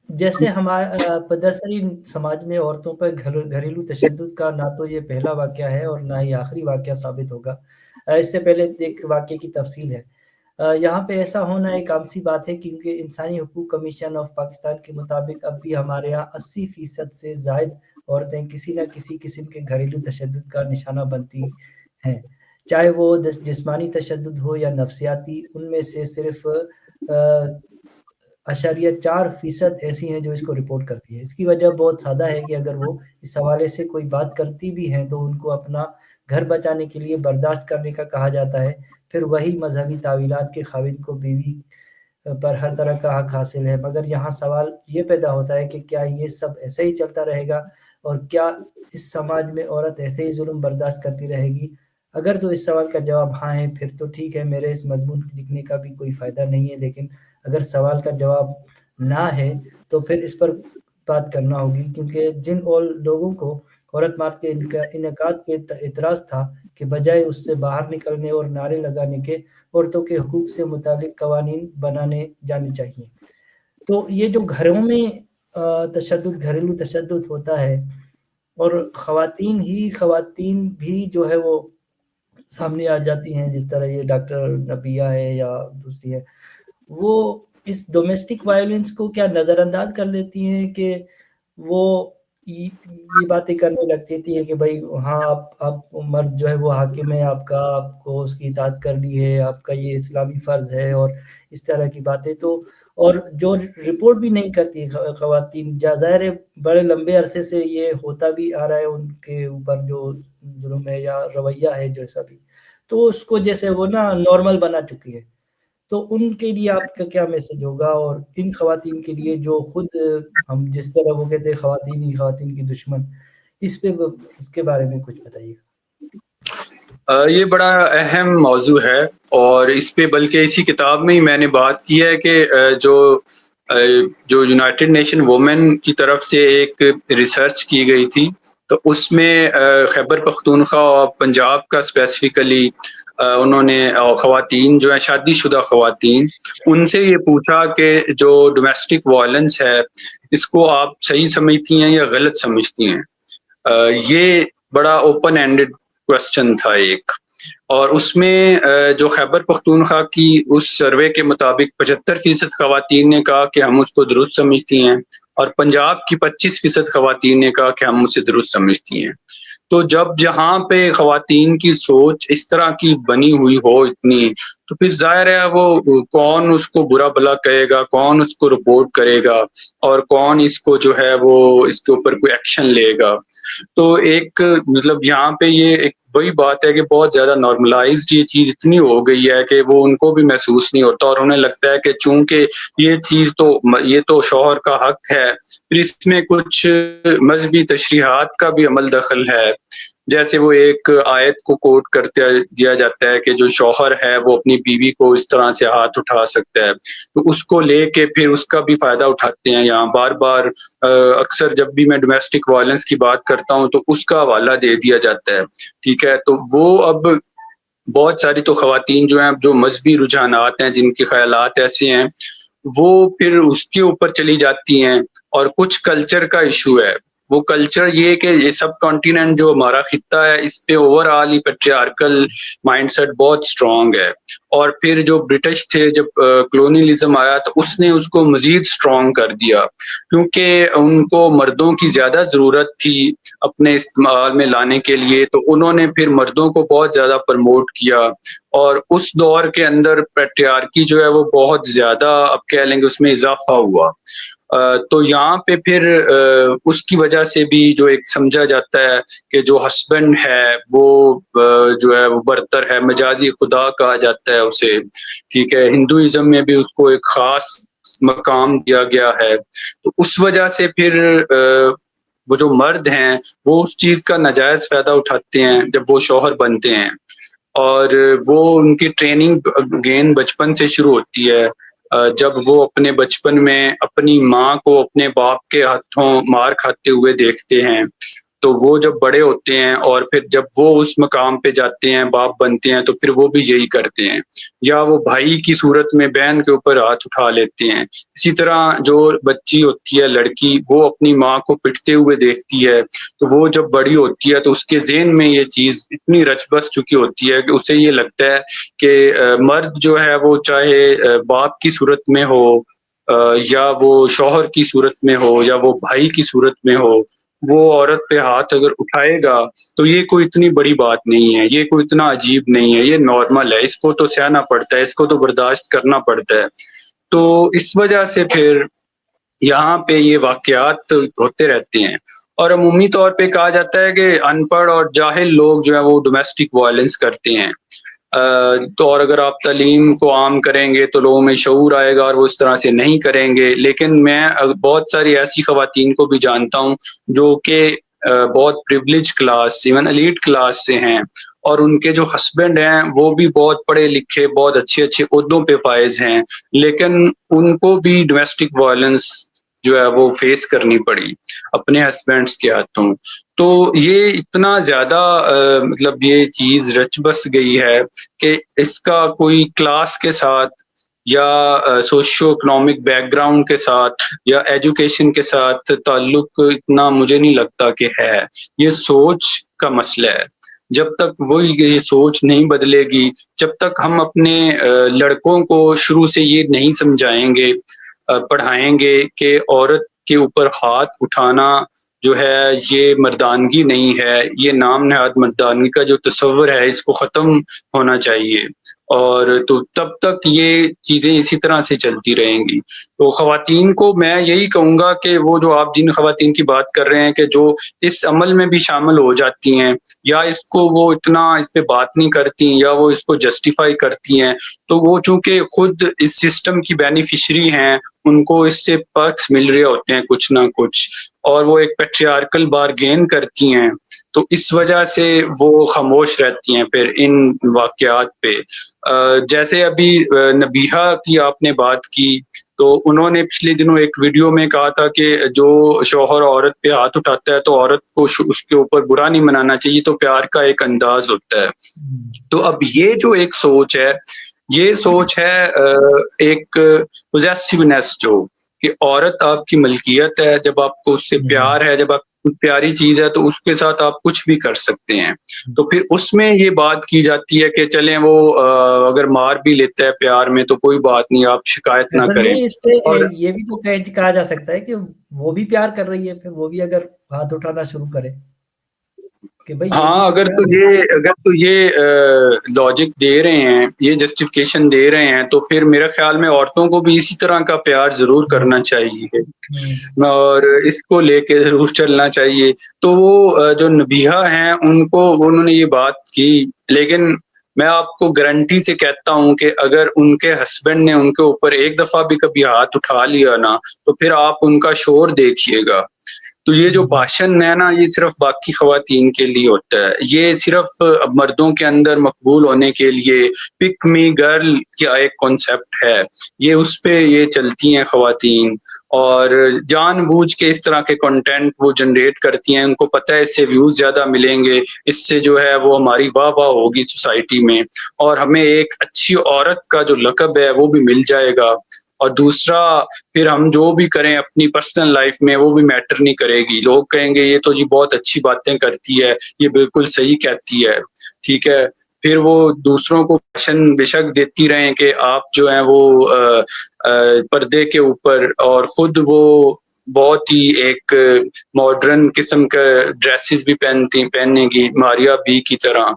جیسے دراصل سماج میں عورتوں پر گھریلو تشدد کا نہ تو یہ پہلا واقعہ ہے اور نہ ہی آخری واقعہ ثابت ہوگا۔ اس سے پہلے ایک واقعے کی تفصیل ہے۔ یہاں پہ ایسا ہونا ایک عام سی بات ہے، کیونکہ انسانی حقوق کمیشن آف پاکستان کے مطابق اب بھی ہمارے یہاں 80% سے زائد عورتیں کسی نہ کسی قسم کے گھریلو تشدد کا نشانہ بنتی ہیں، چاہے وہ جسمانی تشدد ہو یا نفسیاتی۔ ان میں سے صرف 0.4% ایسی ہیں جو اس کو رپورٹ کرتی ہیں۔ اس کی وجہ بہت سادہ ہے کہ اگر وہ اس حوالے سے کوئی بات کرتی بھی ہیں تو ان کو اپنا گھر بچانے کے لیے برداشت کرنے کا کہا جاتا ہے، پھر وہی مذہبی تعویلات کے خاوند کو بیوی پر ہر طرح کا حق حاصل ہے۔ مگر یہاں سوال یہ پیدا ہوتا ہے کہ کیا یہ سب ایسے ہی چلتا رہے گا، اور کیا اس سماج میں عورت ایسے ہی ظلم برداشت کرتی رہے گی؟ اگر تو اس سوال کا جواب ہاں ہے، پھر تو ٹھیک ہے، میرے اس مضمون لکھنے کا بھی کوئی فائدہ نہیں ہے۔ لیکن اگر سوال کا جواب نہ ہے تو پھر اس پر بات کرنا ہوگی، کیونکہ جن لوگوں کو عورت مارچ کے انعقاد پہ اعتراض تھا کہ بجائے اس سے باہر نکلنے اور نعرے لگانے کے، عورتوں کے حقوق سے متعلق قوانین بنانے جانے چاہیے۔ تو یہ جو گھروں میں گھریلو تشدد ہوتا ہے، اور خواتین بھی جو ہے وہ سامنے آ جاتی ہیں، جس طرح یہ ڈاکٹر نبیہ ہے یا دوسری ہے، وہ اس ڈومیسٹک وائلنس کو کیا نظر انداز کر لیتی ہیں کہ وہ یہ باتیں کرنے لگتی تھی ہیں کہ بھائی ہاں، آپ مرد جو ہے وہ حاکم ہے آپ کا، آپ کو اس کی اطاعت کرنی ہے، آپ کا یہ اسلامی فرض ہے، اور اس طرح کی باتیں تو، اور جو رپورٹ بھی نہیں کرتی خواتین، ظاہر ہے بڑے لمبے عرصے سے یہ ہوتا بھی آ رہا ہے ان کے اوپر جو ظلم ہے یا رویہ ہے جیسا بھی، تو اس کو جیسے وہ نا نارمل بنا چکی ہے۔ تو ان کے لیے آپ کا کیا میسج ہوگا، اور ان خواتین کے لیے جو خود ہم جس طرح وہ کہتے ہیں خواتین ہی خواتین کی دشمن، اس کے بارے میں کچھ بتائیے گا؟ یہ بڑا اہم موضوع ہے، اور اس پہ بلکہ اسی کتاب میں ہی میں نے بات کی ہے کہ جو یونائٹڈ نیشن وومن کی طرف سے ایک ریسرچ کی گئی تھی، تو اس میں خیبر پختونخوا اور پنجاب کا اسپیسیفکلی انہوں نے خواتین جو ہیں شادی شدہ خواتین، ان سے یہ پوچھا کہ جو ڈومیسٹک وائلنس ہے اس کو آپ صحیح سمجھتی ہیں یا غلط سمجھتی ہیں۔ یہ بڑا اوپن اینڈڈ کوشچن تھا ایک، اور اس میں جو خیبر پختونخوا کی اس سروے کے مطابق 75% خواتین نے کہا کہ ہم اس کو درست سمجھتی ہیں، اور پنجاب کی 25% خواتین نے کہا کہ ہم اسے درست سمجھتی ہیں۔ تو جب جہاں پہ خواتین کی سوچ اس طرح کی بنی ہوئی ہو اتنی، تو پھر ظاہر ہے وہ کون اس کو برا بھلا کہے گا، کون اس کو رپورٹ کرے گا، اور کون اس کو جو ہے وہ اس کے اوپر کوئی ایکشن لے گا۔ تو ایک مطلب یہاں پہ یہ ایک وہی بات ہے کہ بہت زیادہ نارملائزڈ یہ چیز اتنی ہو گئی ہے کہ وہ ان کو بھی محسوس نہیں ہوتا، اور انہیں لگتا ہے کہ چونکہ یہ تو شوہر کا حق ہے، پھر اس میں کچھ مذہبی تشریحات کا بھی عمل دخل ہے۔ جیسے وہ ایک آیت کو کوٹ کرتے دیا جاتا ہے کہ جو شوہر ہے وہ اپنی بیوی کو اس طرح سے ہاتھ اٹھا سکتا ہے، تو اس کو لے کے پھر اس کا بھی فائدہ اٹھاتے ہیں یہاں بار بار۔ اکثر جب بھی میں ڈومیسٹک وائلنس کی بات کرتا ہوں تو اس کا حوالہ دے دیا جاتا ہے، ٹھیک ہے۔ تو وہ اب بہت ساری تو خواتین جو ہیں جو مذہبی رجحانات ہیں، جن کے خیالات ایسے ہیں، وہ پھر اس کے اوپر چلی جاتی ہیں۔ اور کچھ کلچر کا ایشو ہے، وہ کلچر یہ کہ یہ سب کانٹیننٹ جو ہمارا خطہ ہے اس پہ اوور آل ہی پیٹریارکل مائنڈ سیٹ بہت اسٹرانگ ہے، اور پھر جو برٹش تھے جب کلونیلزم آیا تو اس نے اس کو مزید اسٹرانگ کر دیا، کیونکہ ان کو مردوں کی زیادہ ضرورت تھی اپنے استعمال میں لانے کے لیے، تو انہوں نے پھر مردوں کو بہت زیادہ پرموٹ کیا، اور اس دور کے اندر پیٹریارکی جو ہے وہ بہت زیادہ اب کہہ لیں گے اس میں اضافہ ہوا۔ تو یہاں پہ پھر اس کی وجہ سے بھی جو ایک سمجھا جاتا ہے کہ جو ہسبینڈ ہے وہ جو ہے وہ برتر ہے، مجازی خدا کہا جاتا ہے اسے، ٹھیک ہے۔ ہندوازم میں بھی اس کو ایک خاص مقام دیا گیا ہے، تو اس وجہ سے پھر وہ جو مرد ہیں وہ اس چیز کا ناجائز فائدہ اٹھاتے ہیں جب وہ شوہر بنتے ہیں، اور وہ ان کی ٹریننگ اگین بچپن سے شروع ہوتی ہے۔ جب وہ اپنے بچپن میں اپنی ماں کو اپنے باپ کے ہاتھوں مار کھاتے ہوئے دیکھتے ہیں، تو وہ جب بڑے ہوتے ہیں اور پھر جب وہ اس مقام پہ جاتے ہیں، باپ بنتے ہیں، تو پھر وہ بھی یہی کرتے ہیں، یا وہ بھائی کی صورت میں بہن کے اوپر ہاتھ اٹھا لیتے ہیں۔ اسی طرح جو بچی ہوتی ہے لڑکی، وہ اپنی ماں کو پٹتے ہوئے دیکھتی ہے، تو وہ جب بڑی ہوتی ہے تو اس کے ذہن میں یہ چیز اتنی رچ بس چکی ہوتی ہے کہ اسے یہ لگتا ہے کہ مرد جو ہے وہ چاہے باپ کی صورت میں ہو، یا وہ شوہر کی صورت میں ہو، یا وہ بھائی کی صورت میں ہو، وہ عورت پہ ہاتھ اگر اٹھائے گا تو یہ کوئی اتنی بڑی بات نہیں ہے، یہ کوئی اتنا عجیب نہیں ہے، یہ نارمل ہے، اس کو تو سہنا پڑتا ہے، اس کو تو برداشت کرنا پڑتا ہے۔ تو اس وجہ سے پھر یہاں پہ یہ واقعات ہوتے رہتے ہیں، اور عمومی طور پہ کہا جاتا ہے کہ ان پڑھ اور جاہل لوگ جو ہے وہ ڈومیسٹک وائلنس کرتے ہیں۔ تو اور اگر آپ تعلیم کو عام کریں گے تو لوگوں میں شعور آئے گا اور وہ اس طرح سے نہیں کریں گے، لیکن میں بہت ساری ایسی خواتین کو بھی جانتا ہوں جو کہ بہت privilege class, even elite class سے ہیں، اور ان کے جو ہسبینڈ ہیں وہ بھی بہت پڑھے لکھے، بہت اچھے اچھے عہدوں پہ فائز ہیں، لیکن ان کو بھی ڈومیسٹک وائلنس جو ہے وہ فیس کرنی پڑی اپنے ہسبینڈس کے ہاتھوں۔ تو یہ اتنا زیادہ مطلب یہ چیز رچ بس گئی ہے کہ اس کا کوئی کلاس کے ساتھ یا سوشو اکنامک بیک گراؤنڈ کے ساتھ یا ایجوکیشن کے ساتھ تعلق اتنا مجھے نہیں لگتا کہ ہے۔ یہ سوچ کا مسئلہ ہے۔ جب تک وہ یہ سوچ نہیں بدلے گی، جب تک ہم اپنے لڑکوں کو شروع سے یہ نہیں سمجھائیں گے، پڑھائیں گے کہ عورت کے اوپر ہاتھ اٹھانا جو ہے یہ مردانگی نہیں ہے، یہ نام نہاد مردانگی کا جو تصور ہے اس کو ختم ہونا چاہیے، اور تو تب تک یہ چیزیں اسی طرح سے چلتی رہیں گی۔ تو خواتین کو میں یہی کہوں گا کہ وہ جو آپ جن خواتین کی بات کر رہے ہیں کہ جو اس عمل میں بھی شامل ہو جاتی ہیں، یا اس کو وہ اتنا اس پہ بات نہیں کرتی، یا وہ اس کو جسٹیفائی کرتی ہیں، تو وہ چونکہ خود اس سسٹم کی بینیفیشری ہیں، ان کو اس سے پرکس مل رہے ہوتے ہیں کچھ نہ کچھ، اور وہ ایک پیٹریارکل بارگین کرتی ہیں، تو اس وجہ سے وہ خاموش رہتی ہیں پھر ان واقعات پہ۔ جیسے ابھی نبیہہ کی آپ نے بات کی، تو انہوں نے پچھلے دنوں ایک ویڈیو میں کہا تھا کہ جو شوہر عورت پہ ہاتھ اٹھاتا ہے تو عورت کو اس کے اوپر برا نہیں منانا چاہیے، تو پیار کا ایک انداز ہوتا ہے۔ تو اب یہ جو ایک سوچ ہے، یہ سوچ ہے ایک پوزیسونیس، جو کہ عورت آپ کی ملکیت ہے، جب آپ کو اس سے پیار ہے، جب آپ کو پیاری چیز ہے تو اس کے ساتھ آپ کچھ بھی کر سکتے ہیں۔ تو پھر اس میں یہ بات کی جاتی ہے کہ چلیں وہ اگر مار بھی لیتا ہے پیار میں تو کوئی بات نہیں، آپ شکایت نہ اصل کریں۔ میں اس پہ اور یہ بھی تو کہا جا سکتا ہے کہ وہ بھی پیار کر رہی ہے، پھر وہ بھی اگر ہاتھ اٹھانا شروع کرے کہ بھئی یہ بھی ہاں، تو پیار ہے۔ اگر تو یہ لاجک دے رہے ہیں، یہ جسٹیفیکیشن دے رہے ہیں، تو پھر میرے خیال میں عورتوں کو بھی اسی طرح کا پیار ضرور کرنا چاہیے، ہوں، اور اس کو لے کے ضرور چلنا چاہیے۔ تو وہ جو نبیہہ ہیں انہوں نے یہ بات کی، لیکن میں آپ کو گارنٹی سے کہتا ہوں کہ اگر ان کے ہسبینڈ نے ان کے اوپر ایک دفعہ بھی کبھی ہاتھ اٹھا لیا نا، تو پھر آپ ان کا شور دیکھیے گا۔ تو یہ جو بھاشن ہے نا، یہ صرف باقی خواتین کے لیے ہوتا ہے، یہ صرف مردوں کے اندر مقبول ہونے کے لیے پک می گرل کا ایک کانسیپٹ ہے، یہ اس پہ یہ چلتی ہیں خواتین، اور جان بوجھ کے اس طرح کے کنٹینٹ وہ جنریٹ کرتی ہیں، ان کو پتہ ہے اس سے ویوز زیادہ ملیں گے، اس سے جو ہے وہ ہماری واہ واہ ہوگی سوسائٹی میں، اور ہمیں ایک اچھی عورت کا جو لقب ہے وہ بھی مل جائے گا، اور دوسرا پھر ہم جو بھی کریں اپنی پرسنل لائف میں وہ بھی میٹر نہیں کرے گی، لوگ کہیں گے یہ تو جی بہت اچھی باتیں کرتی ہے، یہ بالکل صحیح کہتی ہے، ٹھیک ہے۔ پھر وہ دوسروں کو بھاشن بے شک دیتی رہیں کہ آپ جو ہیں وہ پردے کے اوپر، اور خود وہ بہت ہی ایک ماڈرن قسم کا ڈریسز بھی پہننے گی ماریا بی کی طرح،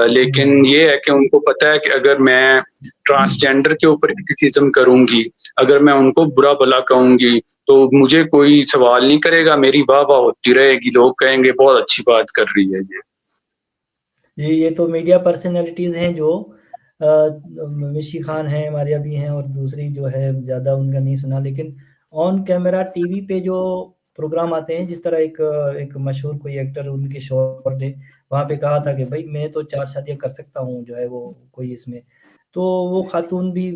لیکن یہ ہے کہ ان کو پتہ ہے کہ اگر میں ٹرانسجینڈر کے اوپر کرٹیسزم کروں گی، اگر میں ان کو برا بھلا کہوں گی تو مجھے کوئی سوال نہیں کرے گا، میری واہ واہ ہوتی رہے گی، لوگ کہیں گے بہت اچھی بات کر رہی ہے یہ۔ یہ تو میڈیا پرسنالٹیز ہیں جو مشی خان ہیں، ماریا بھی ہیں، اور دوسری جو ہے زیادہ ان کا نہیں سنا، لیکن آن کیمرہ ٹی وی پہ جو پروگرام آتے ہیں، جس طرح ایک مشہور کوئی ایکٹر ان کے شوہر نے وہاں پہ کہا تھا کہ بھائی میں تو 4 شادیاں کر سکتا ہوں، جو ہے وہ کوئی اس میں، تو وہ خاتون بھی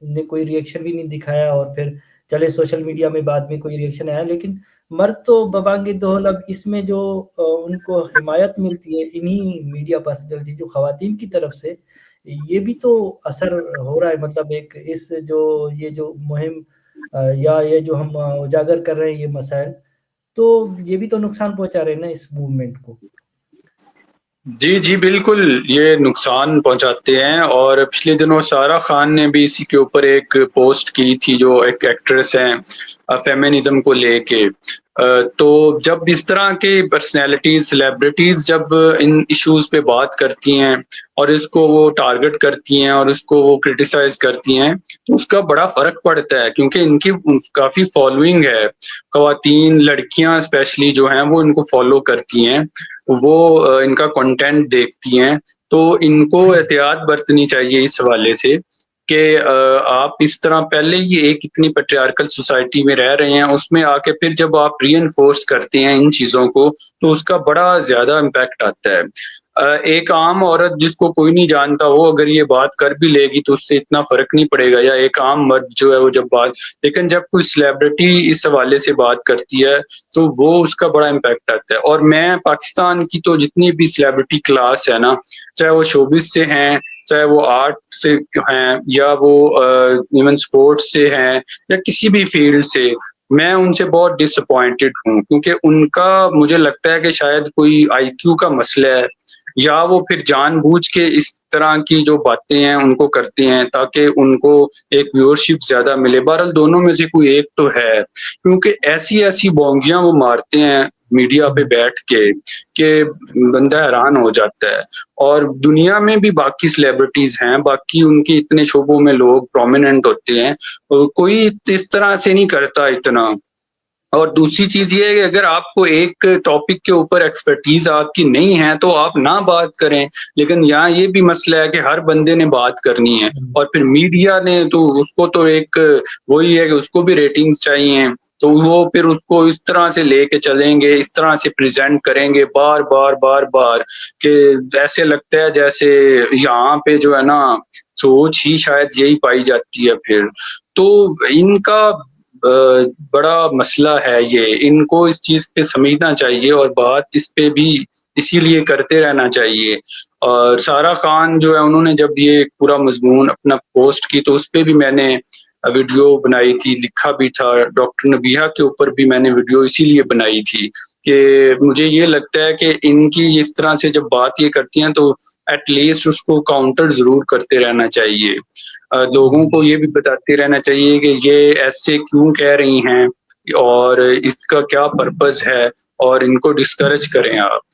نے کوئی ری ایکشن بھی نہیں دکھایا، اور پھر چلے سوشل میڈیا میں بعد میں کوئی ریئیکشن آیا، لیکن مرد تو ببانگ دہل اب اس میں جو ان کو حمایت ملتی ہے انہی میڈیا پرسنالٹی جو خواتین کی طرف سے، یہ بھی تو اثر ہو رہا ہے، مطلب ایک اس یہ جو مہم یا یہ جو ہم اجاگر کر رہے ہیں یہ مسائل، تو یہ بھی تو نقصان پہنچا رہے ہیں نا اس موومنٹ کو۔ جی جی بالکل، یہ نقصان پہنچاتے ہیں، اور پچھلے دنوں سارہ خان نے بھی اسی کے اوپر ایک پوسٹ کی تھی، جو ایک ایکٹریس ہیں فیمنزم کو لے کے۔ تو جب اس طرح کے پرسنالٹیز، سیلیبریٹیز جب ان ایشوز پہ بات کرتی ہیں اور اس کو وہ ٹارگٹ کرتی ہیں اور اس کو وہ کرٹیسائز کرتی ہیں، تو اس کا بڑا فرق پڑتا ہے، کیونکہ ان کی کافی فالوئنگ ہے، خواتین، لڑکیاں اسپیشلی جو ہیں وہ ان کو فالو کرتی ہیں، وہ ان کا کنٹینٹ دیکھتی ہیں، تو ان کو احتیاط برتنی چاہیے اس حوالے سے کہ آپ اس طرح پہلے ہی ایک اتنی پیٹریارکل سوسائٹی میں رہ رہے ہیں، اس میں آ کے پھر جب آپ ری انفورس کرتے ہیں ان چیزوں کو، تو اس کا بڑا زیادہ امپیکٹ آتا ہے۔ ایک عام عورت جس کو کوئی نہیں جانتا، وہ اگر یہ بات کر بھی لے گی تو اس سے اتنا فرق نہیں پڑے گا، یا ایک عام مرد جو ہے وہ جب بات، لیکن جب کوئی سیلیبریٹی اس حوالے سے بات کرتی ہے تو وہ اس کا بڑا امپیکٹ آتا ہے۔ اور میں پاکستان کی تو جتنی بھی سیلیبریٹی کلاس ہے نا، چاہے وہ شوبز سے ہیں، چاہے وہ آرٹ سے ہیں، یا وہ ایون سپورٹس سے ہیں، یا کسی بھی فیلڈ سے، میں ان سے بہت ڈس اپوائنٹڈ ہوں، کیونکہ ان کا مجھے لگتا ہے کہ شاید کوئی آئی کیو کا مسئلہ ہے، یا وہ پھر جان بوجھ کے اس طرح کی جو باتیں ہیں ان کو کرتے ہیں تاکہ ان کو ایک ویورشپ زیادہ ملے۔ بہرحال دونوں میں سے کوئی ایک تو ہے، کیونکہ ایسی ایسی بونگیاں وہ مارتے ہیں میڈیا پہ بیٹھ کے کہ بندہ حیران ہو جاتا ہے۔ اور دنیا میں بھی باقی سیلیبریٹیز ہیں، باقی ان کے اتنے شعبوں میں لوگ پرومیننٹ ہوتے ہیں، کوئی اس طرح سے نہیں کرتا اتنا۔ اور دوسری چیز یہ ہے کہ اگر آپ کو ایک ٹاپک کے اوپر ایکسپرٹیز آپ کی نہیں ہے تو آپ نہ بات کریں، لیکن یہاں یہ بھی مسئلہ ہے کہ ہر بندے نے بات کرنی ہے، اور پھر میڈیا نے تو اس کو تو ایک وہی ہے کہ اس کو بھی ریٹنگز چاہیے، تو وہ پھر اس کو اس طرح سے لے کے چلیں گے، اس طرح سے پریزنٹ کریں گے بار بار بار بار، کہ ایسے لگتا ہے جیسے یہاں پہ جو ہے نا سوچ ہی شاید یہی پائی جاتی ہے پھر۔ تو ان کا بڑا مسئلہ ہے یہ، ان کو اس چیز پہ سمجھنا چاہیے اور بات اس پہ بھی اسی لیے کرتے رہنا چاہیے۔ اور سارہ خان جو ہے انہوں نے جب یہ پورا مضمون اپنا پوسٹ کی تو اس پہ بھی میں نے ویڈیو بنائی تھی، لکھا بھی تھا، ڈاکٹر نبیہہ کے اوپر بھی میں نے ویڈیو اسی لیے بنائی تھی کہ مجھے یہ لگتا ہے کہ ان کی اس طرح سے جب بات یہ کرتی ہیں تو ایٹ لیسٹ اس کو کاؤنٹر ضرور کرتے رہنا چاہیے، لوگوں کو یہ بھی بتاتے رہنا چاہیے کہ یہ ایسے کیوں کہہ رہی ہیں اور اس کا کیا پرپز ہے، اور ان کو ڈسکریج کریں آپ۔